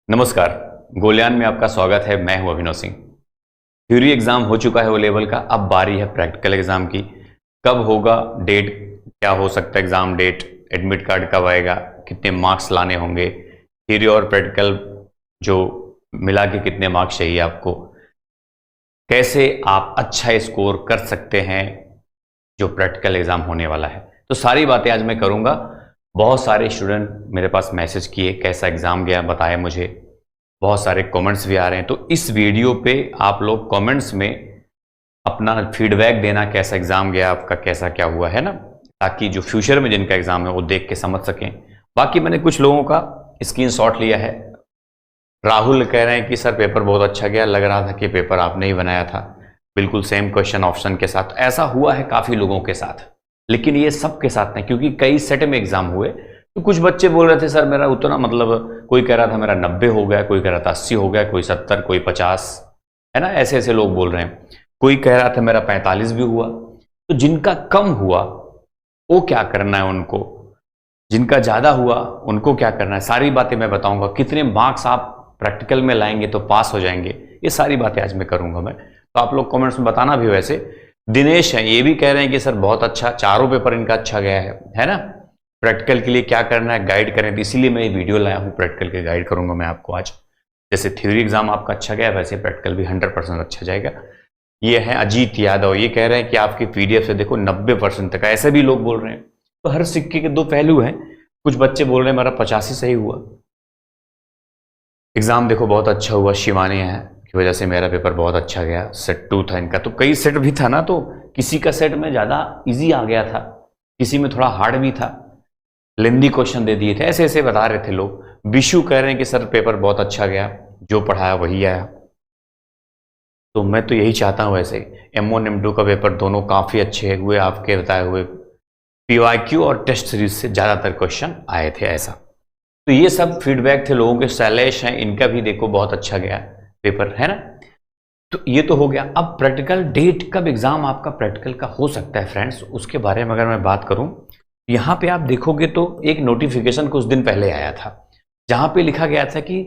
नमस्कार। गोलियान में आपका स्वागत है। मैं हूं अभिनव सिंह। थ्योरी एग्जाम हो चुका है ओ लेवल का, अब बारी है प्रैक्टिकल एग्जाम की। कब होगा, डेट क्या हो सकता है, एग्जाम डेट, एडमिट कार्ड कब आएगा, कितने मार्क्स लाने होंगे, थ्योरी और प्रैक्टिकल जो मिला के कितने मार्क्स चाहिए आपको, कैसे आप अच्छा स्कोर कर सकते हैं जो प्रैक्टिकल एग्जाम होने वाला है, तो सारी बातें आज मैं करूंगा। बहुत सारे स्टूडेंट मेरे पास मैसेज किए, कैसा एग्जाम गया बताएं मुझे। बहुत सारे कमेंट्स भी आ रहे हैं, तो इस वीडियो पे आप लोग कमेंट्स में अपना फीडबैक देना, कैसा एग्जाम गया आपका, कैसा क्या हुआ है ना, ताकि जो फ्यूचर में जिनका एग्जाम है वो देख के समझ सकें। बाकी मैंने कुछ लोगों का स्क्रीनशॉट लिया है। राहुल कह रहे हैं कि सर पेपर बहुत अच्छा गया, लग रहा था कि पेपर आपने ही बनाया था, बिल्कुल सेम क्वेश्चन ऑप्शन के साथ। ऐसा हुआ है काफी लोगों के साथ, लेकिन ये सबके साथ नहीं, क्योंकि कई सेट में एग्जाम हुए। तो कुछ बच्चे बोल रहे थे सर मेरा उतना, मतलब कोई कह रहा था मेरा 90 हो गया, कोई कह रहा था 80 हो गया, कोई 70, कोई 50, है ना, ऐसे ऐसे लोग बोल रहे हैं। कोई कह रहा था मेरा 45 भी हुआ। तो जिनका कम हुआ वो क्या करना है उनको, जिनका ज्यादा हुआ उनको क्या करना है, सारी बातें मैं बताऊंगा। कितने मार्क्स आप प्रैक्टिकल में लाएंगे तो पास हो जाएंगे, ये सारी बातें आज मैं करूंगा मैं। तो आप लोग कमेंट्स में बताना भी। वैसे दिनेश है, ये भी कह रहे हैं कि सर बहुत अच्छा, चारों पेपर इनका अच्छा गया है ना। प्रैक्टिकल के लिए क्या करना है गाइड करें, तो इसीलिए मैं ये वीडियो लाया हूँ, प्रैक्टिकल के गाइड करूंगा मैं आपको आज। जैसे थ्योरी एग्जाम आपका अच्छा गया, वैसे प्रैक्टिकल भी 100% अच्छा जाएगा। ये है अजीत यादव, ये कह रहे हैं कि आपकी पीडीएफ से देखो 90% तक, ऐसे भी लोग बोल रहे हैं। तो हर सिक्के के दो पहलू हैं। कुछ बच्चे बोल रहे हैं मेरा 85 सही हुआ, एग्जाम देखो बहुत अच्छा हुआ, शिवानी है की वजह से मेरा पेपर बहुत अच्छा गया, सेट 2 था इनका। तो कई सेट भी था ना, तो किसी का सेट में ज्यादा इजी आ गया था, किसी में थोड़ा हार्ड भी था, लेंदी क्वेश्चन दे दिए थे, ऐसे ऐसे बता रहे थे लोग। विशु कह रहे हैं कि सर पेपर बहुत अच्छा गया, जो पढ़ाया वही आया। तो मैं तो यही चाहता हूं। वैसे M1 M2 का पेपर दोनों काफी अच्छे हुए, आपके बताए हुए PYQ और टेस्ट सीरीज से ज्यादातर क्वेश्चन आए थे ऐसा। तो ये सब फीडबैक थे लोगों के। शैलेश हैं, इनका भी देखो बहुत अच्छा गया पेपर, है ना। तो ये तो हो गया। अब प्रैक्टिकल डेट, कब एग्जाम आपका प्रैक्टिकल का हो सकता है फ्रेंड्स, उसके बारे में अगर मैं बात करूं, यहां पे आप देखोगे तो एक नोटिफिकेशन कुछ दिन पहले आया था, जहां पे लिखा गया था कि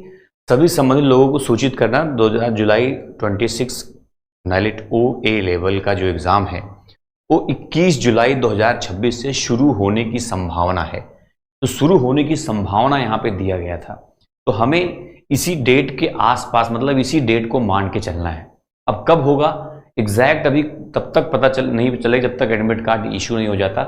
सभी संबंधित लोगों को सूचित करना, 2000 जुलाई 26 NILT OA लेवल का जो एग्जाम है वो 21 जुलाई 2026 से शुरू होने की संभावना है। तो शुरू होने की संभावना यहां पे दिया गया था, तो हमें इसी डेट के आसपास, मतलब इसी डेट को मान के चलना है। अब कब होगा एग्जैक्ट अभी तब तक पता नहीं चलेगा जब तक एडमिट कार्ड इशू नहीं हो जाता,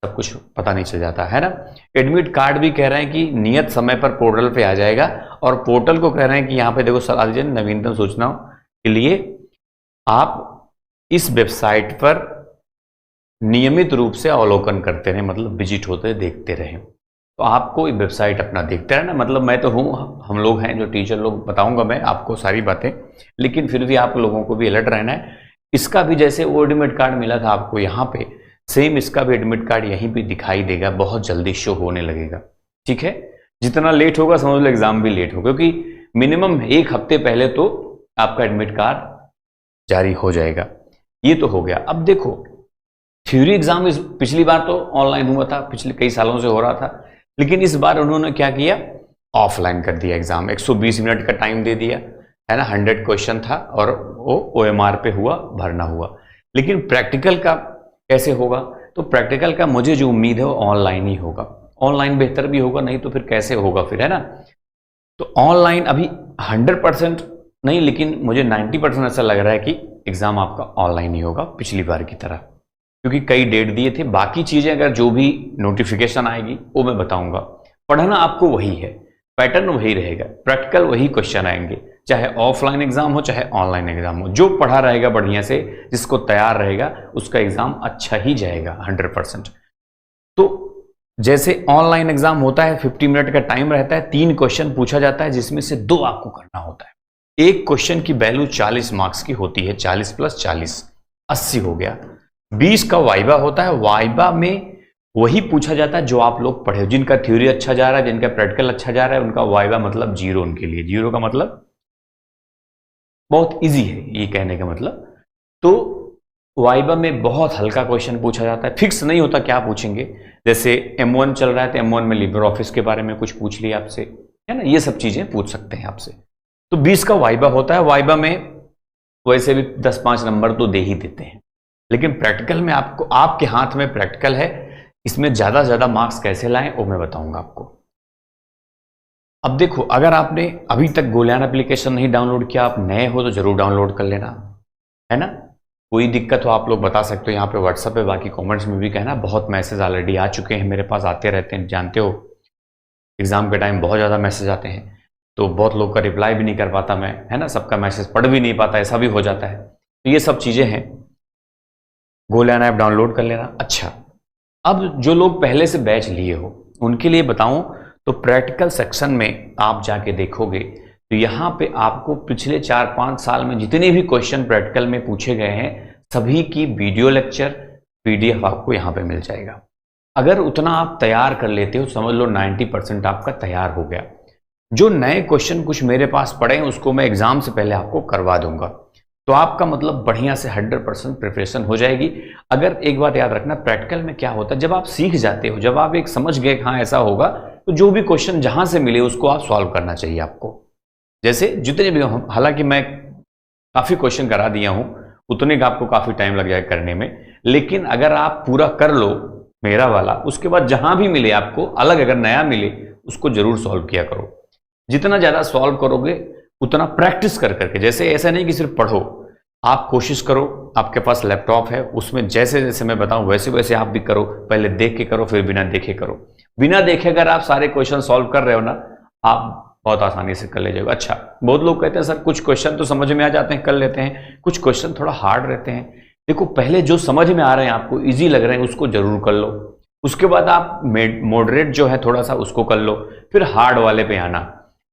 सब कुछ पता नहीं चल जाता, है ना। एडमिट कार्ड भी कह रहे हैं कि नियत समय पर पोर्टल पे आ जाएगा, और पोर्टल को कह रहे हैं कि यहाँ पे देखो सलाह दीजिए नवीनतम सूचनाओं के लिए आप इस वेबसाइट पर नियमित रूप से अवलोकन करते रहें, मतलब विजिट होते देखते रहें। तो आपको ये वेबसाइट अपना देखते रहना, मतलब मैं तो हूँ, हम लोग हैं जो टीचर लोग, बताऊंगा मैं आपको सारी बातें, लेकिन फिर भी आप लोगों को भी अलर्ट रहना है। इसका भी जैसे वो एडमिट कार्ड मिला था आपको यहाँ पे, सेम इसका भी एडमिट कार्ड यहीं पे दिखाई देगा, बहुत जल्दी शो होने लगेगा, ठीक है। जितना लेट होगा समझ लो एग्जाम भी लेट होगा, क्योंकि मिनिमम 1 हफ्ते पहले तो आपका एडमिट कार्ड जारी हो जाएगा। ये तो हो गया। अब देखो थ्योरी एग्जाम इस पिछली बार तो ऑनलाइन हुआ था, पिछले कई सालों से हो रहा था, लेकिन इस बार उन्होंने क्या किया, ऑफलाइन कर दिया एग्जाम। 120 मिनट का टाइम दे दिया, है ना। 100 क्वेश्चन था और वो OMR पे हुआ, भरना हुआ। लेकिन प्रैक्टिकल का कैसे होगा, तो प्रैक्टिकल का मुझे जो उम्मीद है वो ऑनलाइन ही होगा। ऑनलाइन बेहतर भी होगा, नहीं तो फिर कैसे होगा फिर, है ना। तो ऑनलाइन अभी 100% नहीं, लेकिन मुझे 90% ऐसा लग रहा है कि एग्जाम आपका ऑनलाइन ही होगा पिछली बार की तरह, क्योंकि कई डेट दिए थे। बाकी चीजें अगर जो भी नोटिफिकेशन आएगी वो मैं बताऊंगा। पढ़ना आपको वही है, पैटर्न वही रहेगा, प्रैक्टिकल वही क्वेश्चन आएंगे, चाहे ऑफलाइन एग्जाम हो चाहे ऑनलाइन एग्जाम हो। जो पढ़ा रहेगा बढ़िया से, जिसको तैयार रहेगा, उसका एग्जाम अच्छा ही जाएगा 100%। तो जैसे ऑनलाइन एग्जाम होता है, 50 मिनट का टाइम रहता है, 3 क्वेश्चन पूछा जाता है, जिसमें से 2 आपको करना होता है। एक क्वेश्चन की वैल्यू 40 मार्क्स की होती है, 40 + 40 80 हो गया। 20 का वाइवा होता है, वाइवा में वही पूछा जाता है जो आप लोग पढ़े हो। जिनका थ्योरी अच्छा जा रहा है, जिनका प्रैक्टिकल अच्छा जा रहा है, उनका वाइवा मतलब 0 उनके लिए। 0 का मतलब बहुत इजी है, ये कहने का मतलब। तो वाइवा में बहुत हल्का क्वेश्चन पूछा जाता है, फिक्स नहीं होता क्या पूछेंगे। जैसे M1 चल रहा है तो M1 में लिब्रे ऑफिस के बारे में कुछ पूछ लिया आपसे, है ना, ये सब चीजें पूछ सकते हैं आपसे। तो 20 का वाइबा होता है, वाइबा में वैसे भी 10-5 नंबर तो दे ही देते हैं, लेकिन प्रैक्टिकल में आपको, आपके हाथ में प्रैक्टिकल है, इसमें ज्यादा से ज्यादा मार्क्स कैसे लाएं वो मैं बताऊंगा आपको। अब देखो, अगर आपने अभी तक गोलयान एप्लीकेशन नहीं डाउनलोड किया, आप नए हो तो जरूर डाउनलोड कर लेना, है ना। कोई दिक्कत हो आप लोग बता सकते हो यहाँ पे व्हाट्सएप पे, बाकी कमेंट्स में भी कहना। बहुत मैसेज ऑलरेडी आ चुके हैं मेरे पास, आते रहते हैं, जानते हो एग्जाम के टाइम बहुत ज़्यादा मैसेज आते हैं, तो बहुत लोग का रिप्लाई भी नहीं कर पाता मैं, है ना, सबका मैसेज पढ़ भी नहीं पाता, ऐसा भी हो जाता है। तो ये सब चीज़ें हैं, गोलयान ऐप डाउनलोड कर लेना। अच्छा, अब जो लोग पहले से बैच लिए हो उनके लिए बताऊं तो प्रैक्टिकल सेक्शन में आप जाके देखोगे तो यहाँ पे आपको पिछले 4-5 साल में जितने भी क्वेश्चन प्रैक्टिकल में पूछे गए हैं सभी की वीडियो लेक्चर पीडीएफ आपको यहाँ पे मिल जाएगा। अगर उतना आप तैयार कर लेते हो समझ लो 90% आपका तैयार हो गया। जो नए क्वेश्चन कुछ मेरे पास पड़े हैं उसको मैं एग्जाम से पहले आपको करवा दूंगा, तो आपका मतलब बढ़िया से 100% प्रिपरेशन हो जाएगी। अगर एक बात याद रखना, प्रैक्टिकल में क्या होता है, जब आप सीख जाते हो, जब आप एक समझ गए हाँ ऐसा होगा, तो जो भी क्वेश्चन जहां से मिले उसको आप सॉल्व करना चाहिए आपको। जैसे जितने भी, हालांकि मैं काफी क्वेश्चन करा दिया हूं, उतने का आपको काफी टाइम लग जाएगा करने में, लेकिन अगर आप पूरा कर लो मेरा वाला, उसके बाद जहां भी मिले आपको अलग, अगर नया मिले उसको जरूर सॉल्व किया करो। जितना ज्यादा सॉल्व करोगे उतना प्रैक्टिस कर करके, जैसे ऐसा नहीं कि सिर्फ पढ़ो, आप कोशिश करो, आपके पास लैपटॉप है उसमें जैसे जैसे मैं बताऊं वैसे वैसे आप भी करो, पहले देख के करो फिर बिना देखे करो। बिना देखे अगर आप सारे क्वेश्चन सॉल्व कर रहे हो ना, आप बहुत आसानी से कर ले जाओगे। अच्छा, बहुत लोग कहते हैं सर कुछ क्वेश्चन तो समझ में आ जाते हैं, कर लेते हैं, कुछ क्वेश्चन थोड़ा हार्ड रहते हैं। देखो, पहले जो समझ में आ रहे हैं आपको, ईजी लग रहे हैं, उसको जरूर कर लो, उसके बाद आप मॉडरेट जो है थोड़ा सा उसको कर लो, फिर हार्ड वाले पे आना।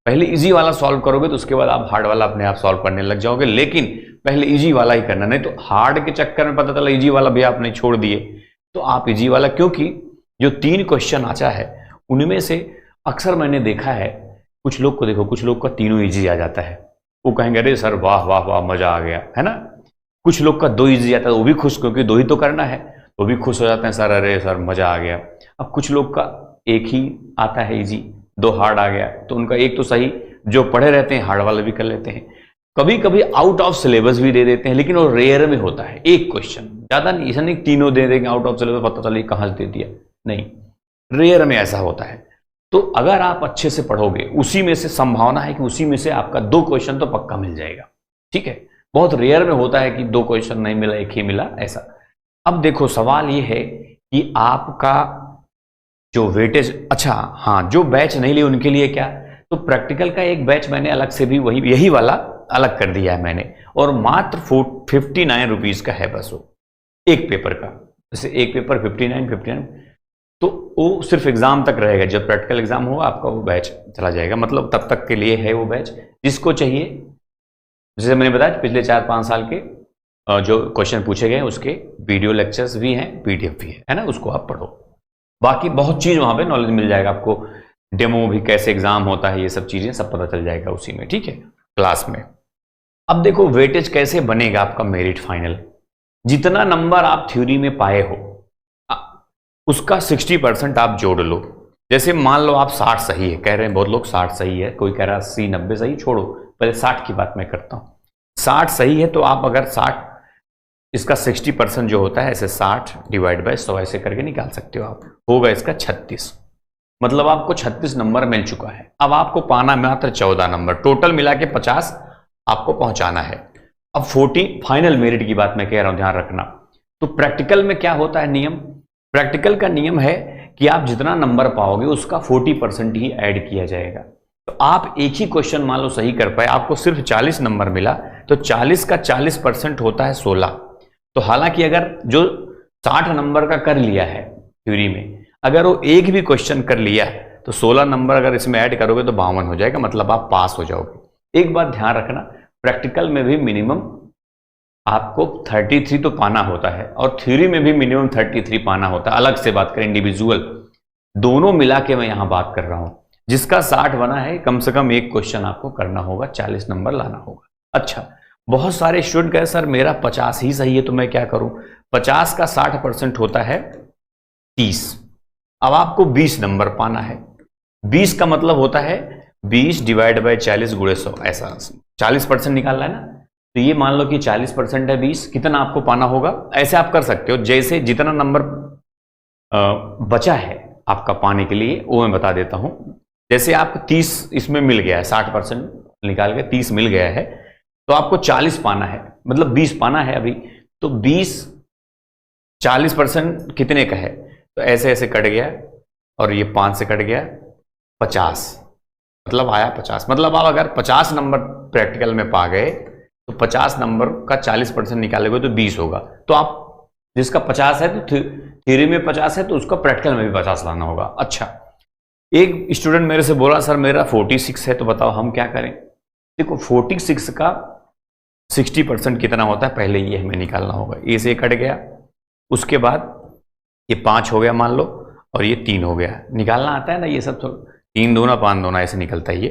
पहले इजी वाला सॉल्व करोगे तो उसके बाद आप हार्ड वाला अपने आप सॉल्व करने लग जाओगे, लेकिन पहले इजी वाला ही करना, नहीं तो हार्ड के चक्कर में पता चला इजी वाला भी आपने छोड़ दिए, तो आप इजी वाला, क्योंकि जो 3 क्वेश्चन आता है उनमें से अक्सर मैंने देखा है कुछ लोग को, देखो कुछ लोग का तीनों इजी आ जाता है, वो कहेंगे अरे सर वाह वाह वाह मजा आ गया, है ना। कुछ लोग का 2 इजी आता है, वो भी खुश, क्योंकि 2 ही तो करना है, वो भी खुश हो जाते हैं, सर अरे सर मजा आ गया। अब कुछ लोग का 1 ही आता है इजी, 2 हार्ड आ गया, तो उनका 1 तो सही, जो पढ़े रहते हैं हार्ड वाला भी कर लेते हैं। कभी कभी आउट ऑफ सिलेबस भी दे देते हैं, लेकिन वो रेयर में होता है, 1 क्वेश्चन, ज्यादा नहीं, ऐसा नहीं तीनों दे देंगे आउट ऑफ सिलेबस, पता चले कहां से दे दिया, नहीं, रेयर में ऐसा होता है। तो अगर आप अच्छे से पढ़ोगे, उसी में से संभावना है कि उसी में से आपका 2 क्वेश्चन तो पक्का मिल जाएगा, ठीक है। बहुत रेयर में होता है कि 2 क्वेश्चन नहीं मिला, 1 ही मिला, ऐसा। अब देखो सवाल ये है कि आपका जो वेटेज, अच्छा हाँ, जो बैच नहीं लिए उनके लिए क्या, तो प्रैक्टिकल का एक बैच मैंने अलग से भी वही यही वाला अलग कर दिया है मैंने, और मात्र 59 रुपीज का है बस, वो एक पेपर का, जैसे एक पेपर 59, तो वो सिर्फ एग्जाम तक रहेगा, जब प्रैक्टिकल एग्जाम होगा आपका वो बैच चला जाएगा, मतलब तब तक के लिए है वो बैच। जिसको चाहिए, जैसे मैंने बताया पिछले 4-5 साल के जो क्वेश्चन पूछे गए उसके वीडियो लेक्चर्स भी हैं, पीडीएफ भी है ना, उसको आप पढ़ो। बाकी बहुत चीज वहां पे नॉलेज मिल जाएगा आपको, डेमो भी कैसे एग्जाम होता है, ये सब चीजें सब पता चल जाएगा उसी में, ठीक है, क्लास में। अब देखो वेटेज कैसे बनेगा आपका मेरिट फाइनल, जितना नंबर आप थ्योरी में पाए हो उसका 60% आप जोड़ लो। जैसे मान लो आप 60 सही है, कह रहे हैं बहुत लोग 60 सही है, कोई कह रहा है 80-90 सही, छोड़ो पहले 60 की बात मैं करता हूं। 60 सही है तो आप अगर 60, इसका 60% जो होता है, ऐसे 60 डिवाइड बाय 100 ऐसे करके निकाल सकते हो आप, होगा इसका 36, मतलब आपको 36 नंबर मिल चुका है। अब आपको पाना मात्र 14 नंबर, टोटल मिला के 50 आपको पहुंचाना है। अब 40 फाइनल मेरिट की बात मैं कह रहा हूं, ध्यान रखना। तो प्रैक्टिकल में क्या होता है नियम, प्रैक्टिकल का नियम है कि आप जितना नंबर पाओगे उसका 40% ही ऐड किया जाएगा। तो आप एक ही क्वेश्चन मान लो सही कर पाए, आपको सिर्फ 40 नंबर मिला, तो 40 का 40% होता है 16। तो हालांकि अगर जो 60 नंबर का कर लिया है थ्योरी में, अगर वो एक भी क्वेश्चन कर लिया तो 16 नंबर अगर इसमें ऐड करोगे तो 52 हो जाएगा, मतलब आप पास हो जाओगे। एक बात ध्यान रखना, प्रैक्टिकल में भी मिनिमम आपको 33 तो पाना होता है, और थ्योरी में भी मिनिमम 33 पाना होता है। अलग से बात करें इंडिविजुअल, दोनों मिला के मैं यहां बात कर रहा हूं। जिसका 60 बना है कम से कम एक क्वेश्चन आपको करना होगा, 40 नंबर लाना होगा। अच्छा, बहुत सारे स्टूडेंट कहे सर मेरा 50 ही सही है तो मैं क्या करूं, 50 का 60% होता है 30। अब आपको 20 नंबर पाना है, 20 का मतलब होता है 20 डिवाइड बाय 40 गुणे 100, ऐसा 40% निकालना है ना। तो ये मान लो कि 40% है 20, कितना आपको पाना होगा, ऐसे आप कर सकते हो। जैसे जितना नंबर बचा है आपका पाने के लिए वो मैं बता देता हूं। जैसे आपको 30 इसमें मिल गया है, 60% निकाल के 30 मिल गया है, तो आपको 40 पाना है, मतलब 20 पाना है अभी। तो 20 40% कितने का है, तो ऐसे ऐसे कट गया और ये 5 से कट गया 50, मतलब आया 50। मतलब आप अगर 50 नंबर प्रैक्टिकल में पा गए तो 50 नंबर का 40% निकालोगे तो 20 होगा। तो आप जिसका 50 है तो थ्योरी में 50 है तो उसका प्रैक्टिकल में भी 50 लाना होगा। अच्छा, एक स्टूडेंट मेरे से बोला सर मेरा 46 है, तो बताओ हम क्या करें। देखो 46 का 60% कितना होता है, पहले ये हमें निकालना होगा। ए से कट गया, उसके बाद ये 5 हो गया मान लो, और ये 3 हो गया। निकालना आता है ना ये सब, तो 3 दूना 5 दूना ऐसे निकलता है ये।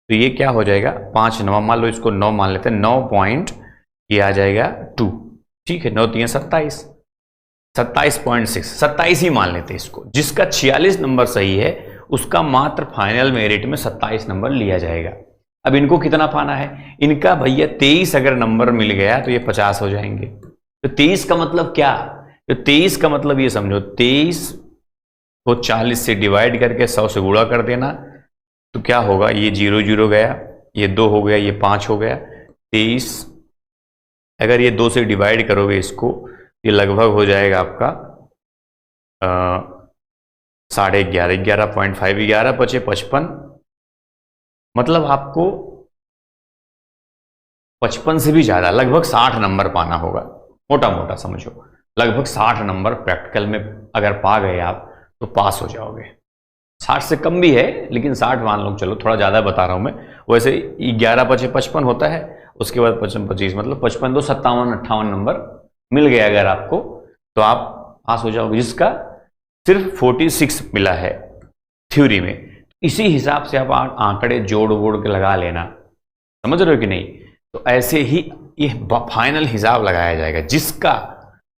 तो ये क्या हो जाएगा, 5 9, मान लो इसको 9 मान लेते हैं, 9 पॉइंट ये आ जाएगा 2, ठीक है। 9 3 27, 27.6, 27 ही मान लेते हैं इसको। जिसका 46 नंबर सही है उसका मात्र फाइनल मेरिट में 27 नंबर लिया जाएगा। अब इनको कितना पाना है, इनका भैया 23 अगर नंबर मिल गया तो ये 50 हो जाएंगे। तो 23 का मतलब क्या, तो 23 का मतलब ये समझो, 23 को 40 से डिवाइड करके 100 से गुणा कर देना, तो क्या होगा, ये 0 0 गया, ये 2 हो गया, ये 5 हो गया। 23 अगर ये 2 से डिवाइड करोगे इसको, ये लगभग हो जाएगा आपका 11.5, 11.5, 11 बचे 55, मतलब आपको 55 से भी ज्यादा, लगभग 60 नंबर पाना होगा। मोटा मोटा समझो, लगभग 60 नंबर प्रैक्टिकल में अगर पा गए आप तो पास हो जाओगे। 60 से कम भी है लेकिन 60 मान लो, चलो थोड़ा ज्यादा बता रहा हूं मैं। वैसे 11 बचे 55 होता है, उसके बाद 55 25, मतलब 55 2 57 58 नंबर मिल गया अगर आपको, तो आप पास हो जाओगे। जिसका सिर्फ 46 मिला है थ्योरी में, इसी हिसाब से आप आंकड़े जोड़ वोड़ के लगा लेना, समझ रहे हो कि नहीं। तो ऐसे ही ये फाइनल हिसाब लगाया जाएगा। जिसका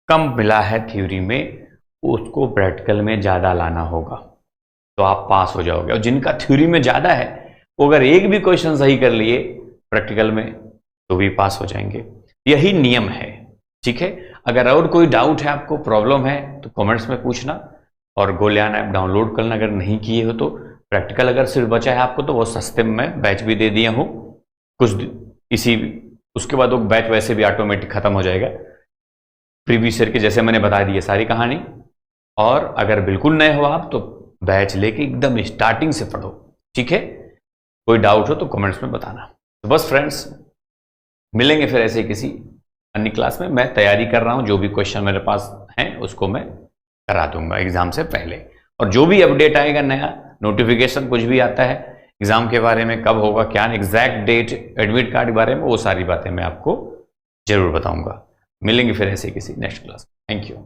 कम मिला है थ्योरी में उसको प्रैक्टिकल में ज्यादा लाना होगा, तो आप पास हो जाओगे। और जिनका थ्योरी में ज्यादा है वो अगर एक भी क्वेश्चन सही कर लिए प्रैक्टिकल में तो भी पास हो जाएंगे। यही नियम है, ठीक है। अगर और कोई डाउट है, आपको प्रॉब्लम है, तो कमेंट्स में पूछना। और गोल्यान ऐप डाउनलोड करना अगर नहीं किए हो तो। प्रैक्टिकल अगर सिर्फ बचा है आपको तो वो सस्ते में बैच भी दे दिया हूँ कुछ इसी, उसके बाद वो बैच वैसे भी ऑटोमेटिक खत्म हो जाएगा प्रीवियस ईयर के, जैसे मैंने बता दी है सारी कहानी। और अगर बिल्कुल नए हो आप तो बैच लेके एकदम स्टार्टिंग से पढ़ो, ठीक है। कोई डाउट हो तो कमेंट्स में बताना। तो बस फ्रेंड्स, मिलेंगे फिर ऐसे किसी अन्य क्लास में। मैं तैयारी कर रहा हूं, जो भी क्वेश्चन मेरे पास हैं उसको मैं करा दूंगा एग्जाम से पहले। और जो भी अपडेट आएगा, नया नोटिफिकेशन कुछ भी आता है एग्जाम के बारे में, कब होगा क्या, एग्जैक्ट डेट, एडमिट कार्ड के बारे में, वो सारी बातें मैं आपको जरूर बताऊंगा। मिलेंगे फिर ऐसे किसी नेक्स्ट क्लास। Thank you.